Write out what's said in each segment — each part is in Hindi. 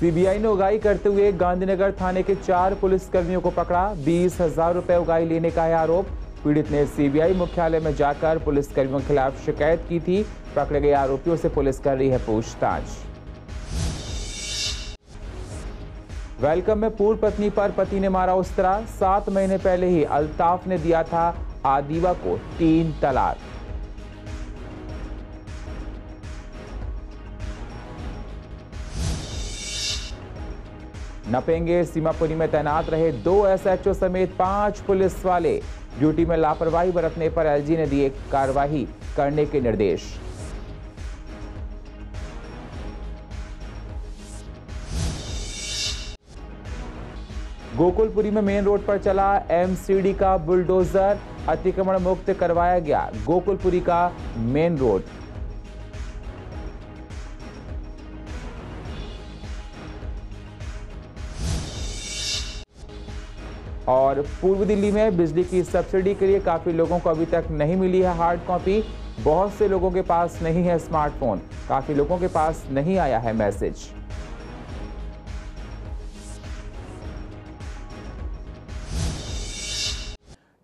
सीबीआई ने उगाही करते हुए गांधीनगर थाने के 4 पुलिसकर्मियों को पकड़ा। 20,000 रुपए उगाही लेने का है आरोप। पीड़ित ने सीबीआई मुख्यालय में जाकर पुलिसकर्मियों के खिलाफ शिकायत की थी। पकड़े गए आरोपियों से पुलिस कर रही है पूछताछ। वेलकम में पूर्व पत्नी पर पति ने मारा उस्तरा। 7 महीने पहले ही अल्ताफ ने दिया था आदिबा को 3 तलाक। नपेंगे सीमापुरी में तैनात रहे 2 एसएचओ समेत 5 पुलिस वाले। ड्यूटी में लापरवाही बरतने पर एलजी ने दिए कार्रवाई करने के निर्देश। गोकुलपुरी में मेन रोड पर चला एमसीडी का बुलडोजर। अतिक्रमण मुक्त करवाया गया गोकुलपुरी का मेन रोड। और पूर्व दिल्ली में बिजली की सब्सिडी के लिए काफी लोगों को अभी तक नहीं मिली है हार्ड कॉपी। बहुत से लोगों के पास नहीं है स्मार्टफोन। काफी लोगों के पास नहीं आया है मैसेज।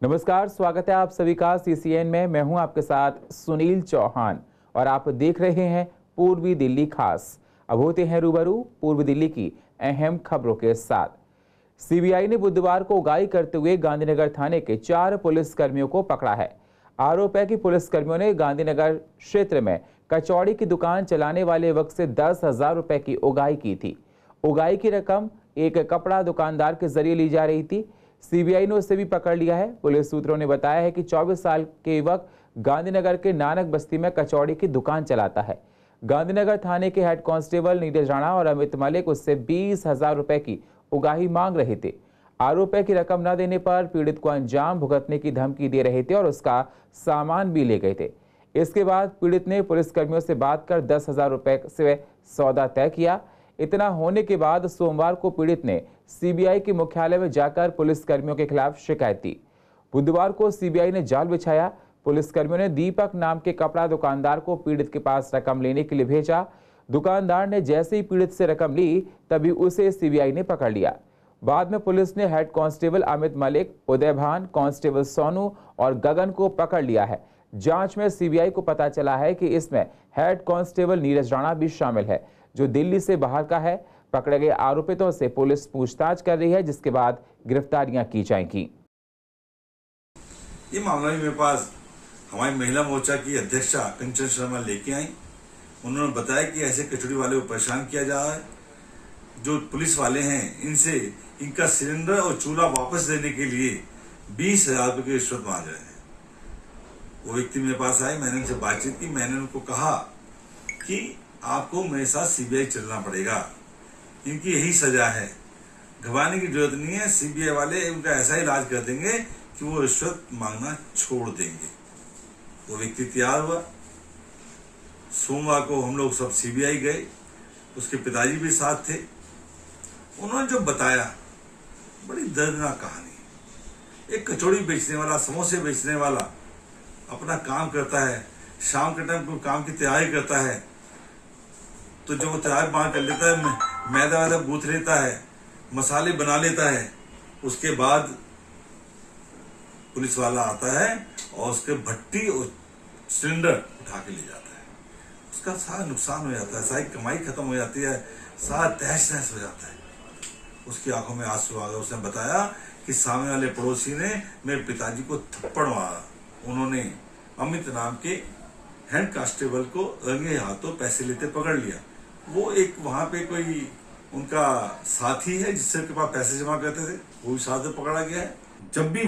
नमस्कार, स्वागत है आप सभी का सीसीएन में। मैं हूं आपके साथ सुनील चौहान और आप देख रहे हैं पूर्वी दिल्ली खास। अब होते हैं रूबरू पूर्व दिल्ली की अहम खबरों के साथ। सीबीआई ने बुधवार को उगाही करते हुए गांधीनगर थाने के 4 पुलिसकर्मियों को पकड़ा है। आरोप है कि पुलिसकर्मियों ने गांधीनगर क्षेत्र में कचौड़ी की दुकान चलाने वाले वक्त से 10,000 रुपए की उगाही की थी। उगाही की रकम एक कपड़ा दुकानदार के जरिए ली जा रही थी। सीबीआई ने उसे भी पकड़ लिया है। पुलिस सूत्रों ने बताया है कि 24 साल के युवक गांधीनगर के नानक बस्ती में कचौड़ी की दुकान चलाता है। गांधीनगर थाने के हेड कांस्टेबल नीरज राणा और अमित मलिक उससे 20,000 रुपए की उगाही मांग रहे थे। आरोप है कि रकम न देने पर पीड़ित को अंजाम भुगतने की धमकी दे रहे थे और उसका सामान भी ले गए थे। इसके बाद पीड़ित ने पुलिसकर्मियों से बात कर 10,000 रुपए से सौदा तय किया। इतना होने के बाद सोमवार को पीड़ित ने सीबीआई के मुख्यालय में जाकर पुलिसकर्मियों के खिलाफ शिकायत दी। बुधवार को सीबीआई ने जाल बिछाया। पुलिसकर्मियों ने दीपक नाम के कपड़ा दुकानदार को पीड़ित के पास रकम लेने के लिए भेजा। दुकानदार ने जैसे ही पीड़ित से रकम ली तभी उसे सीबीआई ने पकड़ लिया। बाद में पुलिस ने हेड कांस्टेबल अमित मलिक, उदय भान, कांस्टेबल सोनू और गगन को पकड़ लिया है। जांच में सीबीआई को पता चला है कि इसमें हेड कांस्टेबल नीरज राणा भी शामिल है, जो दिल्ली से बाहर का है। पकड़े गए आरोपितों से पुलिस पूछताछ कर रही है, जिसके बाद गिरफ्तारियां की जाएंगी। ये मामला मेरे पास हमारी महिला मोर्चा की अध्यक्षा कंचन शर्मा लेके आई। उन्होंने बताया कि ऐसे कचौड़ी वाले को परेशान किया जा रहा है। जो पुलिस वाले हैं इनसे इनका सिलेंडर और चूल्हा वापस देने के लिए 20,000 रुपए की रिश्वत मांग रहे हैं। वो व्यक्ति मेरे पास आए, मैंने उनसे बातचीत की। मैंने उनको कहा कि आपको मेरे साथ सीबीआई चलना पड़ेगा, इनकी यही सजा है, घबराने की जरूरत नहीं है। सीबीआई वाले उनका ऐसा इलाज कर देंगे कि वो रिश्वत मांगना छोड़ देंगे। वो व्यक्ति तैयार हुआ। सोमवार को हम लोग सब सीबीआई गए, उसके पिताजी भी साथ थे। उन्होंने जो बताया, बड़ी दर्दनाक कहानी। एक कचौड़ी बेचने वाला, समोसे बेचने वाला अपना काम करता है, शाम के टाइम को काम की तैयारी करता है, तो जब वो तैयारी बाहर कर लेता है, मैदा वैदा गूंथ लेता है, मसाले बना लेता है, उसके बाद पुलिस वाला आता है और उसके भट्टी और सिलेंडर उठा के ले जाता है। उसका सारा नुकसान हो जाता है, सारी कमाई खत्म हो जाती है, सारा तहस नहस हो जाता है। उसकी आंखों में आंसू आ गए। उसने बताया कि सामने वाले पड़ोसी ने मेरे पिताजी को थप्पड़ मारा। उन्होंने अमित नाम के हेड कांस्टेबल को रंगे हाथों पैसे लेते पकड़ लिया। वो एक वहां पे कोई उनका साथी है जिससे उनके पास पैसे जमा करते थे, वो भी साथ में पकड़ा गया है। जब भी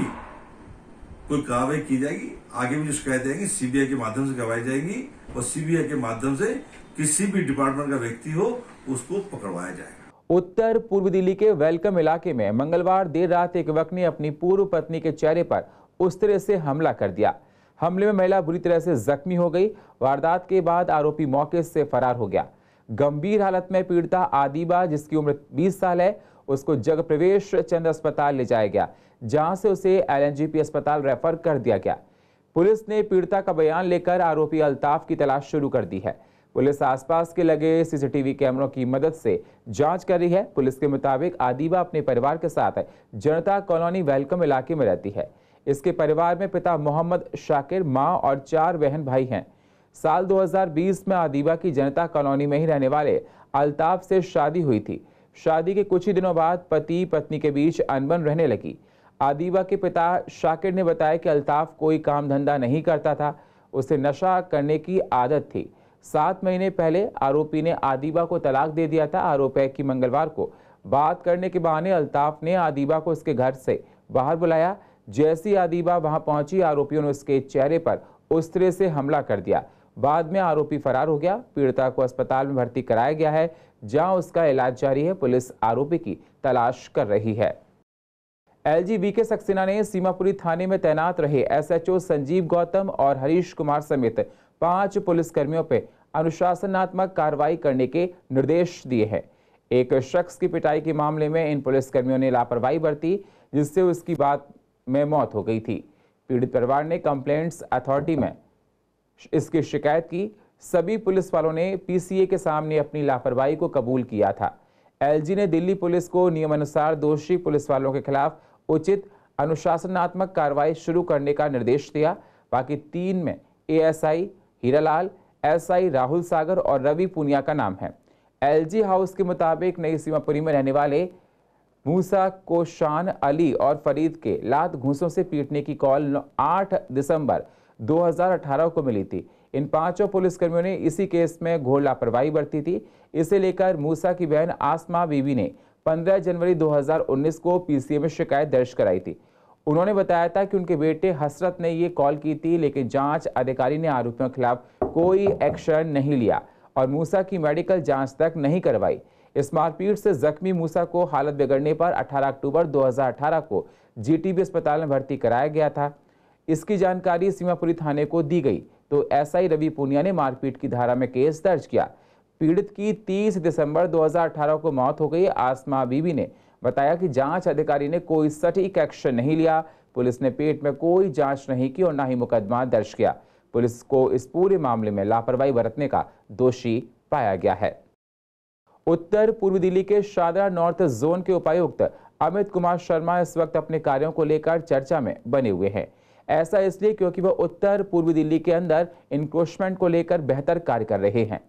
कोई कार्रवाई की जाएगी, आगे भी जो शिकायत आएगी सीबीआई के माध्यम से करवाई जाएगी और सीबीआई के माध्यम से किसी भी डिपार्टमेंट का व्यक्ति हो उसको पकड़वाया जाएगा। उत्तर पूर्व दिल्ली के वेलकम इलाके में मंगलवार देर रात एक युवक ने अपनी पूर्व पत्नी के चेहरे पर उस तरह से हमला कर दिया। हमले में महिला बुरी तरह से जख्मी हो गई। वारदात के बाद आरोपी मौके से फरार हो गया। गंभीर हालत में पीड़िता आदिबा, जिसकी उम्र 20 साल है, उसको जगप्रवेश चंद अस्पताल ले जाया गया, जहां से उसे एलएनजेपी अस्पताल रेफर कर दिया गया। पुलिस ने पीड़िता का बयान लेकर आरोपी अल्ताफ की तलाश शुरू कर दी है। पुलिस आसपास के लगे सीसीटीवी कैमरों की मदद से जांच कर रही है। पुलिस के मुताबिक आदिबा अपने परिवार के साथ जनता कॉलोनी वेलकम इलाके में रहती है। इसके परिवार में पिता मोहम्मद शाकिर, मां और 4 बहन भाई हैं। साल 2020 में आदिबा की जनता कॉलोनी में ही रहने वाले अल्ताफ से शादी हुई थी। शादी के कुछ ही दिनों बाद पति पत्नी के बीच अनबन रहने लगी। आदिबा के पिता शाकिर ने बताया कि अल्ताफ कोई काम धंधा नहीं करता था, उसे नशा करने की आदत थी। 7 महीने पहले आरोपी ने आदिबा को तलाक दे दिया था। आरोप है कि मंगलवार को बात करने के बहाने अल्ताफ ने आदिबा को उसके घर से बाहर बुलाया। जैसी आदिबा वहां पहुंची, आरोपियों ने उसके चेहरे पर उस तरह से हमला कर दिया। बाद में आरोपी फरार हो गया। पीड़िता को अस्पताल में भर्ती कराया गया है, जहां उसका इलाज जारी है। पुलिस आरोपी की तलाश कर रही है। एलजी वीके सक्सेना ने सीमापुरी थाने में तैनात रहे एसएचओ संजीव गौतम और हरीश कुमार समेत 5 पुलिसकर्मियों पर अनुशासनात्मक कार्रवाई करने के निर्देश दिए हैं। एक शख्स की पिटाई के मामले में इन पुलिसकर्मियों ने लापरवाही बरती, जिससे उसकी बात में मौत हो गई थी। पीड़ित परिवार ने कंप्लेंट्स अथॉरिटी में इसकी शिकायत की। सभी पुलिस वालों ने पीसीए के सामने अपनी लापरवाही को कबूल किया था। एलजी ने दिल्ली पुलिस को नियमानुसार दोषी पुलिस वालों के खिलाफ उचित अनुशासनात्मक कार्रवाई शुरू करने का निर्देश दिया। बाकी 3 में एएसआई हीरालाल, एसआई राहुल सागर और रवि पूनिया का नाम है। एलजी हाउस के मुताबिक नई सीमापुरी में रहने वाले मूसा को शान अली और फरीद के लात घूंसों से पीटने की कॉल 8 दिसंबर 2018 को मिली थी। इन 5 पुलिसकर्मियों ने इसी केस में घोर लापरवाही बरती थी। इसे लेकर मूसा की बहन आसमा बीबी ने 15 जनवरी 2019 को पीसीए में शिकायत दर्ज कराई थी। उन्होंने बताया था कि उनके बेटे हसरत ने ये कॉल की थी, लेकिन जांच अधिकारी ने आरोपियों के खिलाफ कोई एक्शन नहीं लिया और मूसा की मेडिकल जांच तक नहीं करवाई। इस मारपीट से जख्मी मूसा को हालत बिगड़ने पर 18 अक्टूबर 2018 को जीटीबी अस्पताल में भर्ती कराया गया था। इसकी जानकारी सीमापुरी थाने को दी गई तो एसआई रवि पूनिया ने मारपीट की धारा में केस दर्ज किया। पीड़ित की 30 दिसंबर 2018 को मौत हो गई। आसमा बीबी ने बताया कि जांच अधिकारी ने कोई सटीक एक्शन नहीं लिया। पुलिस ने पेट में कोई जांच नहीं की और न ही मुकदमा दर्ज किया। पुलिस को इस पूरे मामले में लापरवाही बरतने का दोषी पाया गया है। उत्तर पूर्वी दिल्ली के शादरा नॉर्थ जोन के उपायुक्त अमित कुमार शर्मा इस वक्त अपने कार्यों को लेकर चर्चा में बने हुए हैं। ऐसा इसलिए क्योंकि वह उत्तर पूर्वी दिल्ली के अंदर इंक्रोचमेंट को लेकर बेहतर कार्य कर रहे हैं।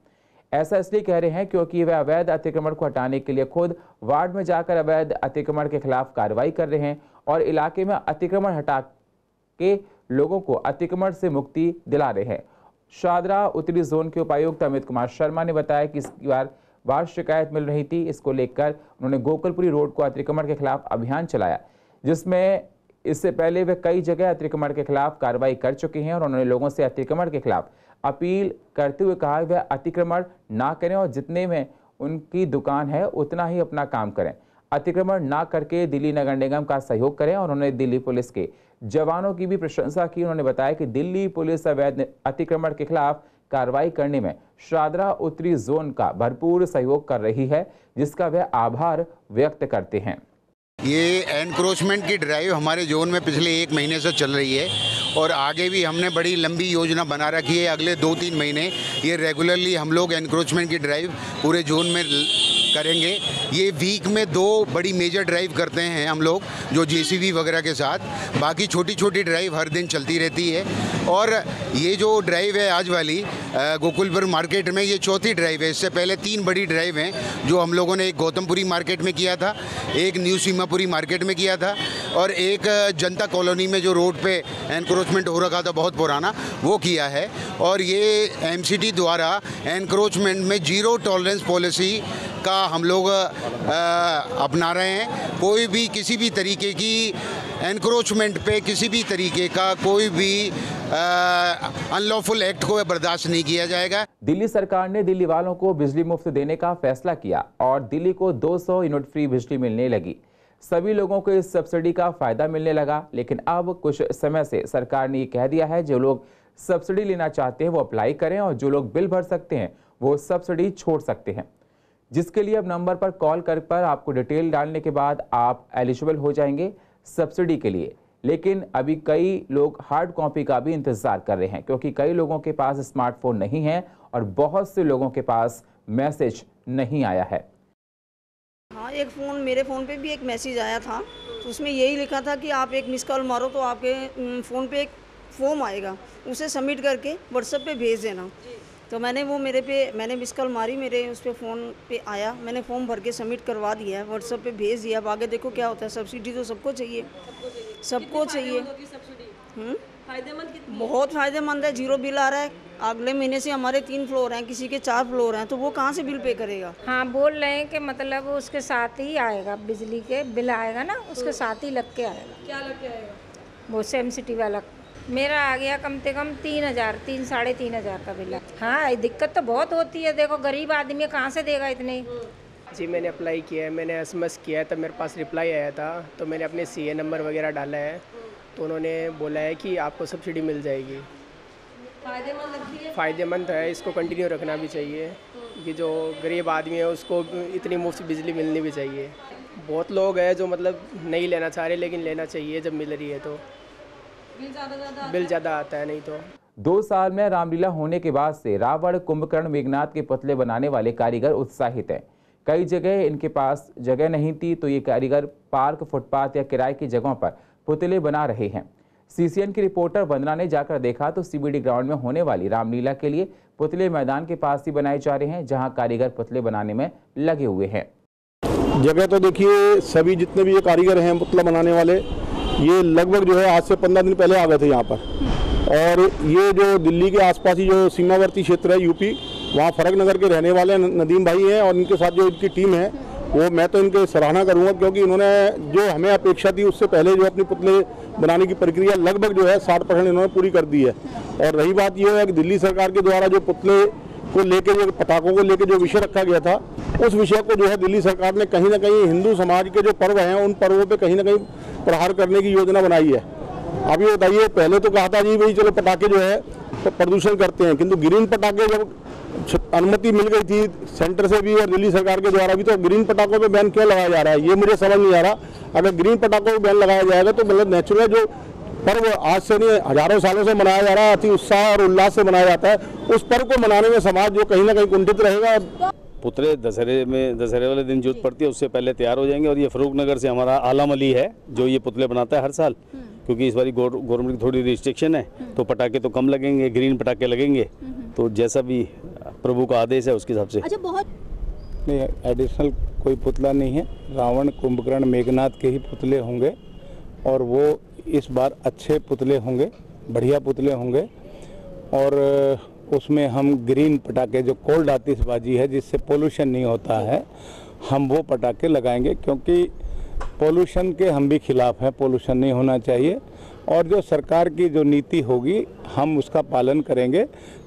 ऐसा इसलिए कह रहे हैं क्योंकि वे अवैध अतिक्रमण को हटाने के लिए खुद वार्ड में जाकर अवैध अतिक्रमण के खिलाफ कार्रवाई कर रहे हैं और इलाके में अतिक्रमण हटा के लोगों को अतिक्रमण से मुक्ति दिला रहे हैं। शादरा उत्तरी जोन के उपायुक्त अमित कुमार शर्मा ने बताया कि इसकी बार शिकायत मिल रही थी। इसको लेकर उन्होंने गोकुलपुरी रोड को अतिक्रमण के खिलाफ अभियान चलाया, जिसमें इससे पहले वे कई जगह अतिक्रमण के खिलाफ कार्रवाई कर चुके हैं और उन्होंने लोगों से अतिक्रमण के खिलाफ अपील करते हुए कहा वे अतिक्रमण ना करें और जितने में उनकी दुकान है उतना ही अपना काम करें। अतिक्रमण ना करके दिल्ली नगर निगम का सहयोग करें और उन्होंने दिल्ली पुलिस के जवानों की भी प्रशंसा की। उन्होंने बताया कि दिल्ली पुलिस अवैध अतिक्रमण के खिलाफ कार्रवाई करने में शादरा उत्तरी जोन का भरपूर सहयोग कर रही है, जिसका वे आभार व्यक्त करते हैं। ये एनक्रोचमेंट की ड्राइव हमारे जोन में पिछले 1 महीने से चल रही है और आगे भी हमने बड़ी लंबी योजना बना रखी है। अगले 2-3 महीने ये रेगुलरली हम लोग एनक्रोचमेंट की ड्राइव पूरे जोन में करेंगे। ये वीक में 2 बड़ी मेजर ड्राइव करते हैं हम लोग, जो जेसीबी वगैरह के साथ। बाकी छोटी छोटी ड्राइव हर दिन चलती रहती है। और ये जो ड्राइव है आज वाली गोकुलपुर मार्केट में, ये 4थी ड्राइव है। इससे पहले 3 बड़ी ड्राइव हैं जो हम लोगों ने एक गौतमपुरी मार्केट में किया था, एक न्यू सीमापुरी मार्केट में किया था और एक जनता कॉलोनी में जो रोड पे एनक्रोचमेंट हो रखा था बहुत पुराना, वो किया है। और ये एमसीटी द्वारा एनक्रोचमेंट में 0 टॉलरेंस पॉलिसी का हम लोग अपना रहे हैं। कोई भी किसी भी तरीके की एनक्रोचमेंट पे किसी भी तरीके का कोई भी अनलॉफुल एक्ट को बर्दाश्त नहीं किया जाएगा। दिल्ली सरकार ने दिल्ली वालों को बिजली मुफ्त देने का फैसला किया और दिल्ली को 200 यूनिट फ्री बिजली मिलने लगी। सभी लोगों को इस सब्सिडी का फायदा मिलने लगा। लेकिन अब कुछ समय से सरकार ने ये कह दिया है जो लोग सब्सिडी लेना चाहते हैं वो अप्लाई करें और जो लोग बिल भर सकते हैं वो सब्सिडी छोड़ सकते हैं, जिसके लिए अब नंबर पर कॉल कर आपको डिटेल डालने के बाद आप एलिजिबल हो जाएंगे सब्सिडी के लिए। लेकिन अभी कई लोग हार्ड कॉपी का भी इंतजार कर रहे हैं, क्योंकि कई लोगों के पास स्मार्टफोन नहीं है और बहुत से लोगों के पास मैसेज नहीं आया है। हाँ, एक फ़ोन, मेरे फ़ोन पे भी एक मैसेज आया था, तो उसमें यही लिखा था कि आप एक मिस कॉल मारो तो आपके फ़ोन पे एक फॉर्म आएगा, उसे सबमिट करके व्हाट्सएप पे भेज देना। तो मैंने वो मैंने मिस कॉल मारी, मेरे उस पर फ़ोन पे आया, मैंने फॉर्म भर के सबमिट करवा दिया है, व्हाट्सएप पे भेज दिया। अब आगे देखो क्या होता है। सब्सिडी तो सबको चाहिए, सबको चाहिए। बहुत फ़ायदेमंद है, जीरो बिल आ रहा है। अगले महीने से हमारे 3 फ्लोर हैं, किसी के 4 फ्लोर हैं, तो वो कहाँ से बिल पे करेगा। हाँ, बोल रहे हैं कि मतलब उसके साथ ही आएगा, बिजली के बिल आएगा ना, उसके साथ ही लग के आएगा। क्या लग के आएगा? वो सेम सिटी वाला। मेरा आ गया कम से कम 3,000 साढ़े 3,000 का बिल। हाँ, दिक्कत तो बहुत होती है। देखो गरीब आदमी कहाँ से देगा इतने। जी, मैंने अप्लाई किया है, मैंने SMS किया है, तब मेरे पास रिप्लाई आया था, तो मैंने अपने CA नंबर वगैरह डाला है, तो उन्होंने बोला है कि आपको सब्सिडी मिल जाएगी। फ़ायदेमंद लगती है? फ़ायदेमंद है, इसको कंटिन्यू रखना भी चाहिए कि जो गरीब आदमी है उसको इतनी मुफ्त बिजली मिलनी भी चाहिए। बहुत लोग हैं जो मतलब नहीं लेना चाह रहे, लेकिन लेना चाहिए जब मिल रही है तो। बिल ज़्यादा आता है, नहीं तो। 2 साल में रामलीला होने के बाद से रावण, कुंभकर्ण, मेघनाथ के पुतले बनाने वाले कारीगर उत्साहित हैं। कई जगह इनके पास जगह नहीं थी, तो ये कारीगर पार्क, फुटपाथ या किराए की जगहों पर पुतले बना रहे हैं। CCN की रिपोर्टर वंदना ने जाकर देखा तो CBD ग्राउंड में होने वाली रामलीला के लिए पुतले मैदान के पास ही बनाए जा रहे हैं, जहां कारीगर पुतले बनाने में लगे हुए हैं। जगह तो देखिए, सभी जितने भी ये कारीगर हैं पुतला बनाने वाले, ये लगभग जो है आज से 15 दिन पहले आ गए थे यहाँ पर। और ये जो दिल्ली के आसपास ही जो सीमावर्ती क्षेत्र है यूपी, वहाँ फरक नगर के रहने वाले नदीम भाई हैं, और इनके साथ जो इनकी टीम है वो मैं तो इनके सराहना करूँगा, क्योंकि इन्होंने जो हमें अपेक्षा थी उससे पहले जो अपनी पुतले बनाने की प्रक्रिया लगभग जो है 60% इन्होंने पूरी कर दी है। और रही बात ये है कि दिल्ली सरकार के द्वारा जो पुतले को लेके, जो पटाखों को लेके जो विषय रखा गया था, उस विषय को जो है दिल्ली सरकार ने कहीं ना कहीं हिंदू समाज के जो पर्व हैं उन पर्वों पे कहीं ना कहीं प्रहार करने की योजना बनाई है। अब ये बताइए, पहले तो कहा था जी भाई चलो पटाखे जो है तो प्रदूषण करते हैं, किंतु ग्रीन पटाखे जब अनुमति मिल गई थी सेंटर से भी और दिल्ली सरकार के द्वारा भी, तो ग्रीन पटाखों पे बैन क्यों लगाया जा रहा है, ये मुझे समझ नहीं आ रहा। अगर ग्रीन पटाखों पे बैन लगाया जाएगा तो मतलब नेचुरल जो पर्व आज से नहीं हजारों सालों से मनाया जा रहा है, अति उत्साह और उल्लास से मनाया जाता है, उस पर्व को मनाने में समाज जो कहीं ना कहीं कुंठित रहेगा। पुतले दशहरे वाले दिन जरूरत पड़ती है, उससे पहले तैयार हो जाएंगे। और ये फरूख नगर से हमारा आलम अली है जो ये पुतले बनाता है हर साल, क्योंकि इस बार गवर्नमेंट की थोड़ी रिस्ट्रिक्शन है, तो पटाखे तो कम लगेंगे, ग्रीन पटाखे लगेंगे, तो जैसा भी प्रभु का आदेश है उसके हिसाब से। अच्छा, बहुत नहीं, एडिशनल कोई पुतला नहीं है, रावण, कुंभकर्ण, मेघनाथ के ही पुतले होंगे, और वो इस बार अच्छे पुतले होंगे, बढ़िया पुतले होंगे। और उसमें हम ग्रीन पटाखे, जो कोल्ड आतिशबाजी है जिससे पोल्यूशन नहीं होता है, हम वो पटाखे लगाएंगे, क्योंकि पोल्यूशन के हम भी खिलाफ हैं, पोल्यूशन नहीं होना चाहिए। और जो सरकार की जो नीति होगी हम उसका पालन करेंगे,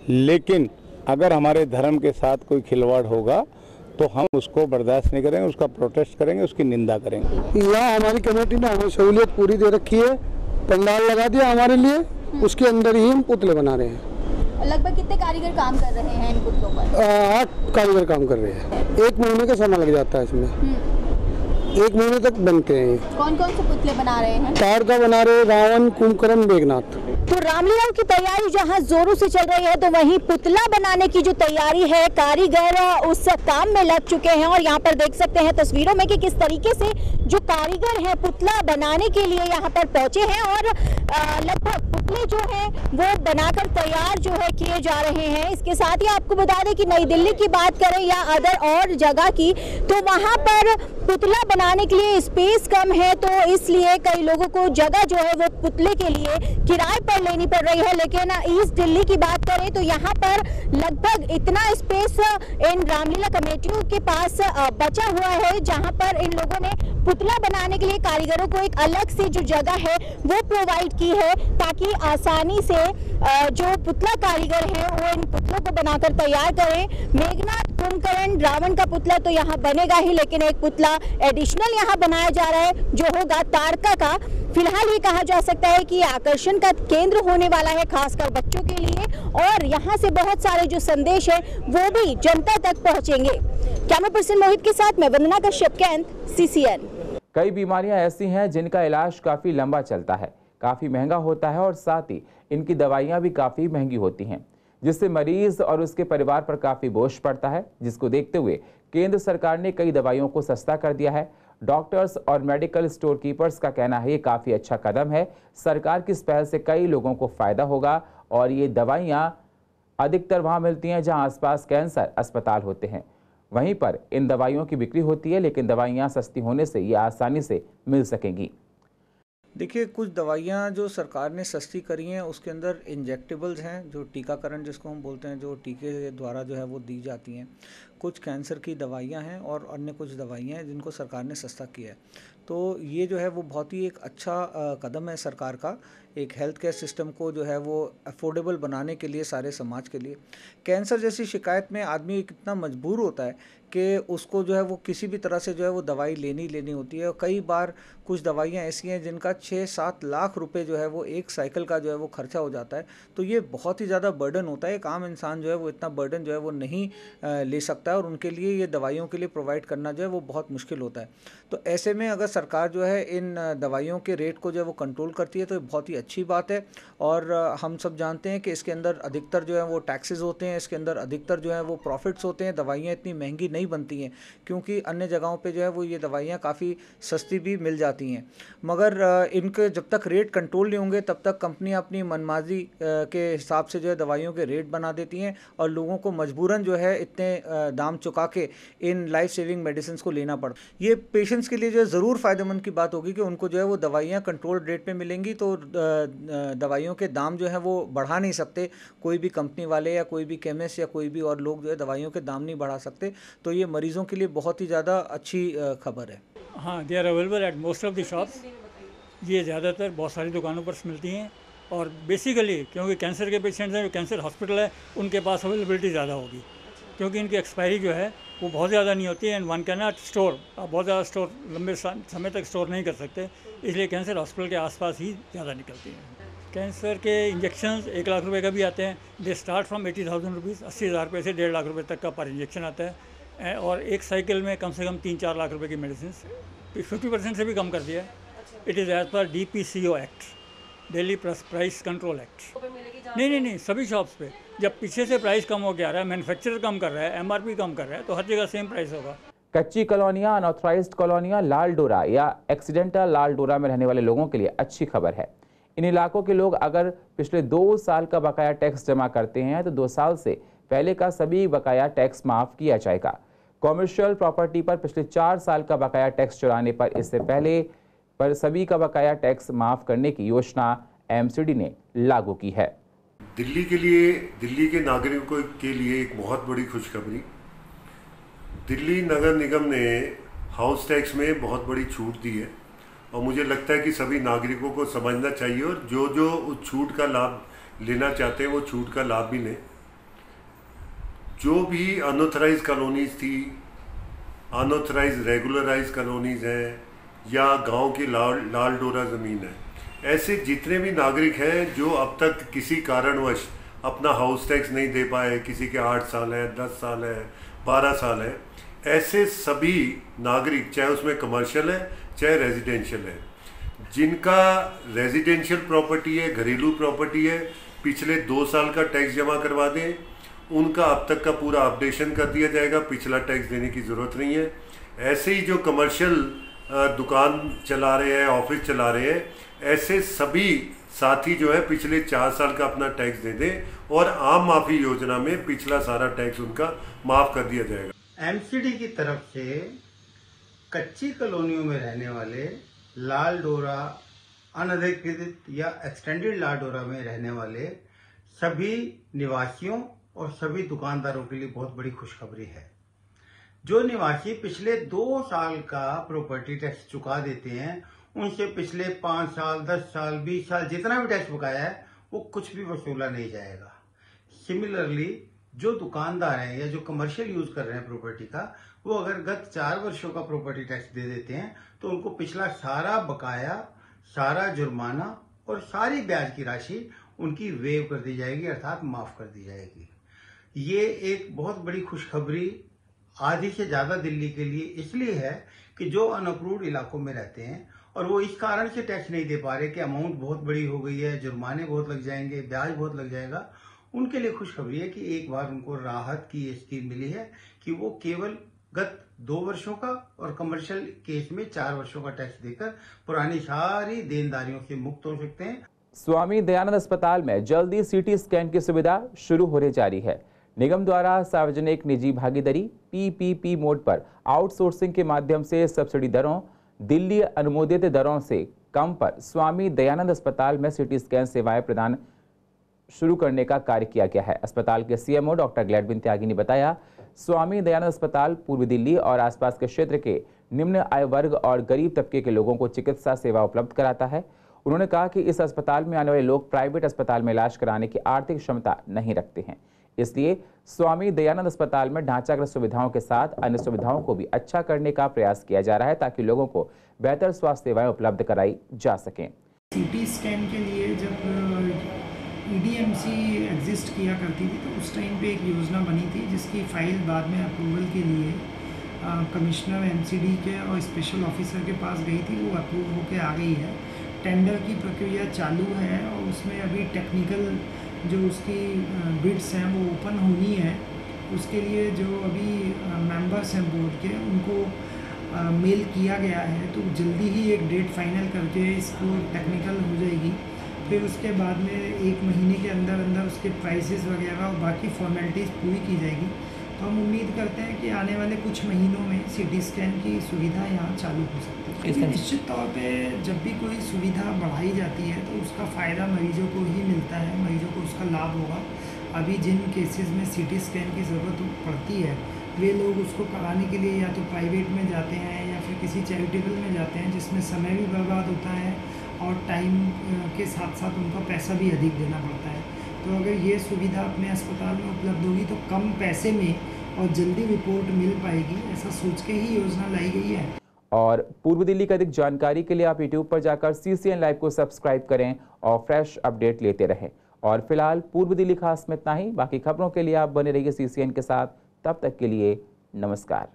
लेकिन अगर हमारे धर्म के साथ कोई खिलवाड़ होगा तो हम उसको बर्दाश्त नहीं करेंगे, उसका प्रोटेस्ट करेंगे, उसकी निंदा करेंगे। यहाँ हमारी कमेटी ने हमें सहूलियत पूरी दे रखी है, पंडाल लगा दिया हमारे लिए, उसके अंदर ही हम पुतले बना रहे हैं। लगभग कितने कारीगर काम कर रहे हैं इन पुतलों पर? 8 कारीगर काम कर रहे हैं। 1 महीने का समय लग जाता है इसमें, 1 महीने तक बनते हैं। कौन कौन से पुतले बना रहे हैं? तार का बना रहे, रावण, कुंभकर्ण, मेघनाथ। तो रामलीला की तैयारी जहां जोरों से चल रही है, तो वहीं पुतला बनाने की जो तैयारी है, कारीगर उस काम में लग चुके हैं। और यहाँ पर देख सकते हैं तस्वीरों में कि किस तरीके से जो कारीगर हैं पुतला बनाने के लिए यहाँ पर पहुंचे हैं, और लगभग पुतले जो हैं वो बनाकर तैयार जो है किए जा रहे हैं। इसके साथ ही आपको बता दें कि नई दिल्ली की बात करें या अदर और जगह की, तो वहाँ पर पुतला बनाने के लिए स्पेस कम है, तो इसलिए कई लोगों को जगह जो है वो पुतले के लिए किराए पर लेनी पड़ रही है। लेकिन ईस्ट दिल्ली की बात करें तो यहाँ पर लगभग इतना स्पेस इन रामलीला कमेटियों के पास बचा हुआ है, जहाँ पर इन लोगों ने पुतला बनाने के लिए कारीगरों को एक अलग से जो जगह है वो प्रोवाइड की है, ताकि आसानी से जो पुतला कारीगर हैं वो इन पुतलों को बनाकर तैयार करें। मेघनाथ, कुंभकर्ण, रावण का पुतला तो यहाँ बनेगा ही, लेकिन एक पुतला एडिशनल यहाँ बनाया जा रहा है जो होगा तारका का। फिलहाल ये कहा जा सकता है कि आकर्षण का केंद्र होने वाला है, खासकर बच्चों के लिए, और यहाँ से बहुत सारे जो संदेश है वो भी जनता तक पहुँचेंगे। कैमरा पर्सन मोहित के साथ मैं वंदना कश्यप, कैंट, CCN। कई बीमारियां ऐसी हैं जिनका इलाज काफ़ी लंबा चलता है, काफ़ी महंगा होता है और साथ ही इनकी दवाइयां भी काफ़ी महंगी होती हैं, जिससे मरीज और उसके परिवार पर काफ़ी बोझ पड़ता है, जिसको देखते हुए केंद्र सरकार ने कई दवाइयों को सस्ता कर दिया है। डॉक्टर्स और मेडिकल स्टोर कीपर्स का कहना है ये काफ़ी अच्छा कदम है। सरकार की इस पहल से कई लोगों को फ़ायदा होगा और ये दवाइयाँ अधिकतर वहाँ मिलती हैं जहाँ आसपास कैंसर अस्पताल होते हैं। वहीं पर इन दवाइयों की बिक्री होती है, लेकिन दवाइयाँ सस्ती होने से ये आसानी से मिल सकेंगी। देखिए, कुछ दवाइयाँ जो सरकार ने सस्ती करी हैं उसके अंदर इंजेक्टेबल्स हैं, जो टीकाकरण जिसको हम बोलते हैं, जो टीके द्वारा जो है वो दी जाती हैं। कुछ कैंसर की दवाइयाँ हैं और अन्य कुछ दवाइयाँ हैं जिनको सरकार ने सस्ता किया है। तो ये जो है वो बहुत ही एक अच्छा कदम है सरकार का, एक हेल्थ केयर सिस्टम को जो है वो अफोर्डेबल बनाने के लिए सारे समाज के लिए। कैंसर जैसी शिकायत में आदमी कितना मजबूर होता है कि उसको जो है वो किसी भी तरह से जो है वो दवाई लेनी होती है, और कई बार कुछ दवाइयाँ ऐसी हैं जिनका 6-7 लाख रुपए जो है वो एक साइकिल का जो है वो खर्चा हो जाता है। तो ये बहुत ही ज़्यादा बर्डन होता है। एक आम इंसान जो है वो इतना बर्डन जो है वो नहीं ले सकता है और उनके लिए ये दवाइयों के लिए प्रोवाइड करना जो है वो बहुत मुश्किल होता है। तो ऐसे में अगर सरकार जो है इन दवाइयों के रेट को जो है वो कंट्रोल करती है तो बहुत ही अच्छी बात है। और हम सब जानते हैं कि इसके अंदर अधिकतर जो है वो टैक्सेस होते हैं, इसके अंदर अधिकतर जो है वो प्रॉफिट्स होते हैं। दवाइयाँ इतनी महंगी नहीं बनती हैं क्योंकि अन्य जगहों पे जो है वो ये दवाइयाँ काफ़ी सस्ती भी मिल जाती हैं। मगर इनके जब तक रेट कंट्रोल नहीं होंगे तब तक कंपनियाँ अपनी मनमाजी के हिसाब से जो है दवाइयों के रेट बना देती हैं और लोगों को मजबूरन जो है इतने दाम चुका के इन लाइफ सेविंग मेडिसिन को लेना पड़ता। ये पेशेंट्स के लिए जो है ज़रूर फ़ायदेमंद की बात होगी कि उनको जो है वो दवाइयाँ कंट्रोल रेट पे मिलेंगी। तो दवाइयों के दाम जो है वो बढ़ा नहीं सकते कोई भी कंपनी वाले या कोई भी केमिस्ट या कोई भी और लोग जो है दवाइयों के दाम नहीं बढ़ा सकते। तो ये मरीज़ों के लिए बहुत ही ज़्यादा अच्छी खबर है। हाँ, they are available at most of the shops. ये ज़्यादातर बहुत सारी दुकानों पर मिलती हैं और बेसिकली क्योंकि कैंसर के पेशेंट्स हैं, जो कैंसर हॉस्पिटल है उनके पास अवेलेबिलिटी ज़्यादा होगी क्योंकि इनकी एक्सपायरी जो है वो बहुत ज़्यादा नहीं होती है and one can not store. आप बहुत ज़्यादा स्टोर लंबे समय तक स्टोर नहीं कर सकते, इसलिए कैंसर हॉस्पिटल के आसपास ही ज़्यादा निकलती हैं। कैंसर के इंजेक्शंस 1 लाख रुपए का भी आते हैं। दे स्टार्ट फ्रॉम 80,000 रुपीज़, 80,000 रुपये से 1.5 लाख रुपये तक का पर इंजेक्शन आता है और एक साइकिल में कम से कम 3-4 लाख रुपए की मेडिसिन 50% से भी कम कर दिया है। It is as per DPCO act, Delhi price control act. नहीं, सभी शॉप्स पे जब पीछे से प्राइस कम हो के आ रहा है, मैन्युफैक्चरर कम कर रहा है, MRP कम कर रहा है, तो हर जगह सेम प्राइस होगा। कच्ची कॉलोनियाँ, अनऑथराइज्ड कॉलोनियाँ, लाल डोरा या एक्सीडेंटल लाल डोरा में रहने वाले लोगों के लिए अच्छी खबर है। इन इलाकों के लोग अगर पिछले 2 साल का बकाया टैक्स जमा करते हैं तो 2 साल से पहले का सभी बकाया टैक्स माफ़ किया जाएगा। कॉमर्शियल प्रॉपर्टी पर पिछले 4 साल का बकाया टैक्स चुराने पर इससे पहले पर सभी का बकाया टैक्स माफ़ करने की योजना MCD ने लागू की है। दिल्ली के लिए, दिल्ली के नागरिकों के लिए एक बहुत बड़ी खुशखबरी। दिल्ली नगर निगम ने हाउस टैक्स में बहुत बड़ी छूट दी है और मुझे लगता है कि सभी नागरिकों को समझना चाहिए और जो उस छूट का लाभ लेना चाहते हैं वो छूट का लाभ भी लें। जो भी अनऑथराइज कॉलोनीज थी, अनऑथराइज रेगुलराइज कॉलोनीज हैं या गांव की लाल डोरा ज़मीन है, ऐसे जितने भी नागरिक हैं जो अब तक किसी कारणवश अपना हाउस टैक्स नहीं दे पाए, किसी के 8 साल है, 10 साल है, 12 साल है, ऐसे सभी नागरिक, चाहे उसमें कमर्शियल है चाहे रेजिडेंशियल है, जिनका रेजिडेंशियल प्रॉपर्टी है, घरेलू प्रॉपर्टी है, पिछले 2 साल का टैक्स जमा करवा दें, उनका अब तक का पूरा अपडेशन कर दिया जाएगा, पिछला टैक्स देने की ज़रूरत नहीं है। ऐसे ही जो कमर्शियल दुकान चला रहे हैं, ऑफिस चला रहे हैं, ऐसे सभी साथी जो है पिछले 4 साल का अपना टैक्स दे दें और आम माफी योजना में पिछला सारा टैक्स उनका माफ़ कर दिया जाएगा। MCD की तरफ से कच्ची कॉलोनियों में रहने वाले लाल डोरा, अनधिकृत या एक्सटेंडेड लाल डोरा में रहने वाले सभी निवासियों और सभी दुकानदारों के लिए बहुत बड़ी खुशखबरी है। जो निवासी पिछले 2 साल का प्रॉपर्टी टैक्स चुका देते हैं, उनसे पिछले 5 साल, 10 साल, 20 साल जितना भी टैक्स बकाया है वो कुछ भी वसूला नहीं जाएगा। सिमिलरली जो दुकानदार हैं या जो कमर्शियल यूज कर रहे हैं प्रॉपर्टी का, वो अगर गत 4 वर्षों का प्रॉपर्टी टैक्स दे देते हैं तो उनको पिछला सारा बकाया, सारा जुर्माना और सारी ब्याज की राशि उनकी वेव कर दी जाएगी, अर्थात माफ कर दी जाएगी। ये एक बहुत बड़ी खुशखबरी आधी से ज़्यादा दिल्ली के लिए इसलिए है कि जो अनअप्रूव्ड इलाकों में रहते हैं और वो इस कारण से टैक्स नहीं दे पा रहे कि अमाउंट बहुत बड़ी हो गई है, जुर्माने बहुत लग जाएंगे, ब्याज बहुत लग जाएगा, उनके लिए खुशखबरी है कि एक बार उनको राहत की स्कीम मिली है कि वो केवल गत 2 वर्षों का और कमर्शियल केस में 4 वर्षों का टैक्स देकर पुरानी सारी देनदारियों से मुक्त हो सकते हैं। स्वामी दयानंद अस्पताल में जल्दी सीटी स्कैन की सुविधा शुरू होने जा रही है। निगम द्वारा सार्वजनिक निजी भागीदारी PPP मोड पर आउटसोर्सिंग के माध्यम से सब्सिडी दरों, दिल्ली अनुमोदित दरों से कम पर स्वामी दयानंद अस्पताल में सीटी स्कैन सेवाएं प्रदान शुरू करने का कार्य किया गया है। अस्पताल के CMO डॉक्टर ग्लैडविन त्यागी ने बताया, स्वामी दयानंद अस्पताल पूर्वी दिल्ली और आसपास के क्षेत्र के निम्न आय वर्ग और गरीब तबके के लोगों को चिकित्सा सेवा उपलब्ध कराता है। उन्होंने कहा कि इस अस्पताल में आने वाले लोग प्राइवेट अस्पताल में इलाज कराने की आर्थिक क्षमता नहीं रखते हैं, इसलिए स्वामी दयानंद अस्पताल में ढांचागत सुविधाओं के साथ अन्य सुविधाओं को भी अच्छा करने का प्रयास किया जा रहा है ताकि लोगों को बेहतर स्वास्थ्य सेवाएं उपलब्ध कराई जा सकें। सीटी स्कैन के लिए जब EDMC एग्जिस्ट किया करती थी तो उस टाइम पे एक योजना बनी थी जिसकी फाइल बाद में अप्रूवल के लिए कमिश्नर MCD के और स्पेशल ऑफिसर के पास गई थी। वो अप्रूव होके आ गई है। टेंडर की प्रक्रिया चालू है और उसमें अभी टेक्निकल जो उसकी बिड्स हैं वो ओपन होनी है। उसके लिए जो अभी मेंबर्स हैं बोर्ड के उनको मेल किया गया है, तो जल्दी ही एक डेट फाइनल करके इसको टेक्निकल हो जाएगी। फिर उसके बाद में 1 महीने के अंदर अंदर उसके प्राइसेस वगैरह और बाकी फॉर्मेलिटीज़ पूरी की जाएगी। तो हम उम्मीद करते हैं कि आने वाले कुछ महीनों में CT स्कैन की सुविधा यहाँ चालू हो सकती है। निश्चित तौर पे जब भी कोई सुविधा बढ़ाई जाती है तो उसका फ़ायदा मरीजों को ही मिलता है, मरीजों को उसका लाभ होगा। अभी जिन केसेस में CT स्कैन की ज़रूरत पड़ती है वे लोग उसको कराने के लिए या तो प्राइवेट में जाते हैं या फिर किसी चैरिटेबल में जाते हैं, जिसमें समय भी बर्बाद होता है और टाइम के साथ साथ उनका पैसा भी अधिक देना पड़ता है। तो अगर ये सुविधा अपने अस्पताल में उपलब्ध होगी तो कम पैसे में और जल्दी रिपोर्ट मिल पाएगी, ऐसा सोच के ही योजना लाई गई है। और पूर्व दिल्ली की अधिक जानकारी के लिए आप YouTube पर जाकर CCN लाइव को सब्सक्राइब करें और फ्रेश अपडेट लेते रहें। और फिलहाल पूर्व दिल्ली खास में इतना ही। बाकी खबरों के लिए आप बने रहिए CCN के साथ। तब तक के लिए नमस्कार।